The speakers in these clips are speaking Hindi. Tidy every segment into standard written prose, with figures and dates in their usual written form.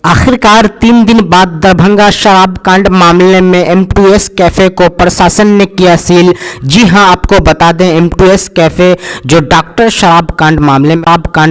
आखिरकार 3 दिन बाद दरभंगा शराब कांड मामले में M2S कैफे को प्रशासन ने किया सील। जी हां, आपको बता दें M2S कैफे जो डॉक्टर शराब कांड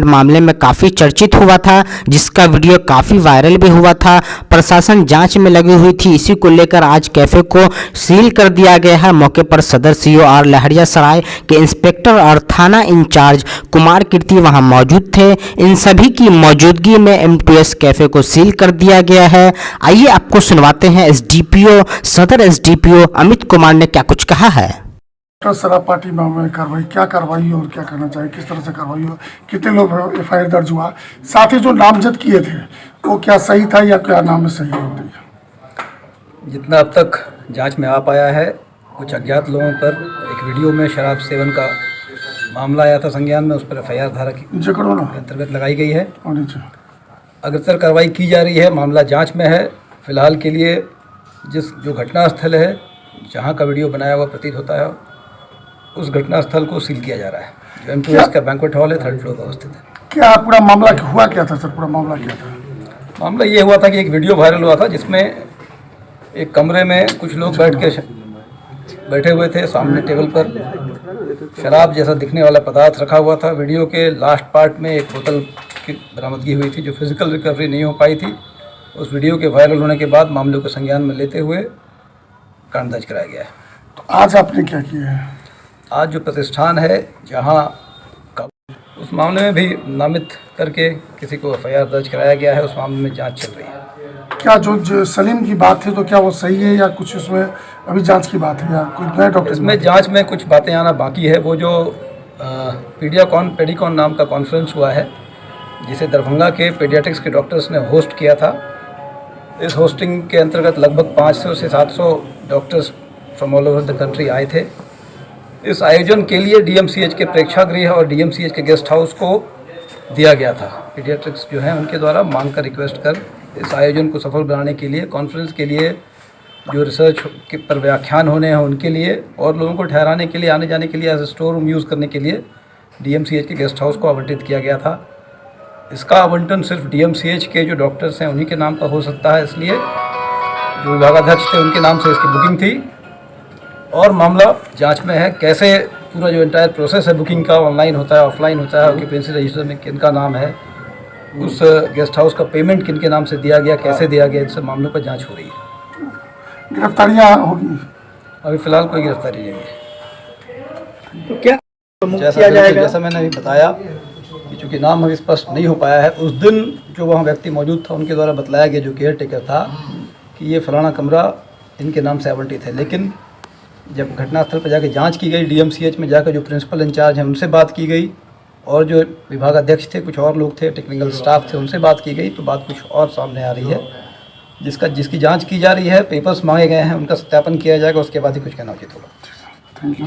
मामले में काफ़ी चर्चित हुआ था, जिसका वीडियो काफ़ी वायरल भी हुआ था। प्रशासन जांच में लगी हुई थी। इसी को लेकर आज कैफे को सील कर दिया गया है। मौके पर सदर CO लहरियासराय के इंस्पेक्टर और थाना इंचार्ज कुमार कीर्ति वहां मौजूद थे। इन सभी की मौजूदगी में M2S कैफे को सील कर दिया गया है। आइए आपको सुनवाते हैं सदर SDPO अमित कुमार ने क्या कुछ कहा है। शराब पार्टी में कार्रवाई, क्या कार्रवाई और क्या करना चाहिए, किस तरह से कार्रवाई हो, कितने लोग FIR दर्ज हुआ, साथ ही जो नामजद किए थे वो क्या सही था या क्या नाम में सही होती है? जितना अब तक जांच में आ पाया है, कुछ अज्ञात लोगों पर एक वीडियो में शराब सेवन का मामला आया था संज्ञान में, उस पर FIR धारा के अंतर्गत लगाई गई है। अग्रतर कार्रवाई की जा रही है। मामला जांच में है। फिलहाल के लिए जो घटना स्थल है, जहां का वीडियो बनाया हुआ प्रतीत होता है, उस घटना स्थल को सील किया जा रहा है, जो M2S का बैंक्वेट हॉल है, 3rd फ्लोर पर अवस्थित है। क्या पूरा मामला हुआ क्या था सर? पूरा मामला क्या था? मामला ये हुआ था कि एक वीडियो वायरल हुआ था जिसमें एक कमरे में कुछ लोग बैठे हुए थे। सामने टेबल पर शराब जैसा दिखने वाला पदार्थ रखा हुआ था। वीडियो के लास्ट पार्ट में एक बोतल की बरामदगी हुई थी, जो फिजिकल रिकवरी नहीं हो पाई थी। उस वीडियो के वायरल होने के बाद मामले को संज्ञान में लेते हुए कांड दर्ज कराया गया है। तो आज आपने क्या किया है? आज जो प्रतिष्ठान है, जहां उस मामले में भी नामित करके किसी को FIR दर्ज कराया गया है। उस मामले में जांच चल रही है। क्या जो सलीम की बात थी, तो क्या वो सही है या कुछ उसमें अभी जांच की बात है या कोई नए डॉक्टर? इसमें जांच में कुछ बातें आना बाकी है। वो जो पेडिकॉन नाम का कॉन्फ्रेंस हुआ है, जिसे दरभंगा के पेडियाट्रिक्स के डॉक्टर्स ने होस्ट किया था। इस होस्टिंग के अंतर्गत लगभग 500 से 700 doctors from all over the country आए थे। इस आयोजन के लिए DMCH के प्रेक्षागृह और DMCH के गेस्ट हाउस को दिया गया था। पीडियाट्रिक्स जो हैं, उनके द्वारा मांग कर रिक्वेस्ट कर इस आयोजन को सफल बनाने के लिए, कॉन्फ्रेंस के लिए, जो रिसर्च के पर व्याख्यान होने हैं उनके लिए, और लोगों को ठहराने के लिए, आने जाने के लिए, एज स्टोर रूम यूज़ करने के लिए DMCH के गेस्ट हाउस को आवंटित किया गया था। इसका आवंटन सिर्फ DMCH के जो डॉक्टर्स हैं उन्हीं के नाम पर हो सकता है, इसलिए जो विभागाध्यक्ष थे उनके नाम से इसकी बुकिंग थी। और मामला जांच में है। कैसे पूरा जो एंटायर प्रोसेस है बुकिंग का, ऑनलाइन होता है, ऑफलाइन होता है, ऑक्यूपेंसी रजिस्टर में किनका नाम है, उस गेस्ट हाउस का पेमेंट किनके नाम से दिया गया, कैसे दिया गया, इन सब मामलों पर जांच हो रही है। गिरफ्तारियाँ होगी? अभी फिलहाल कोई गिरफ्तारी नहीं है। तो क्या जैसा मैंने अभी बताया कि चूँकि नाम अभी स्पष्ट नहीं हो पाया है, उस दिन जो वहाँ व्यक्ति मौजूद था उनके द्वारा बतलाया गया, जो केयर टेकर था, कि ये फलाना कमरा इनके नाम से आवंटित है। लेकिन जब घटनास्थल पर जाकर जांच की गई, DMCH में जाकर जो प्रिंसिपल इंचार्ज हैं उनसे बात की गई, और जो विभागाध्यक्ष थे, कुछ और लोग थे, टेक्निकल स्टाफ थे, उनसे बात की गई, तो बात कुछ और सामने आ रही है, जिसकी जांच की जा रही है। पेपर्स मांगे गए हैं, उनका सत्यापन किया जाएगा, उसके बाद ही कुछ कहना उचित होगा।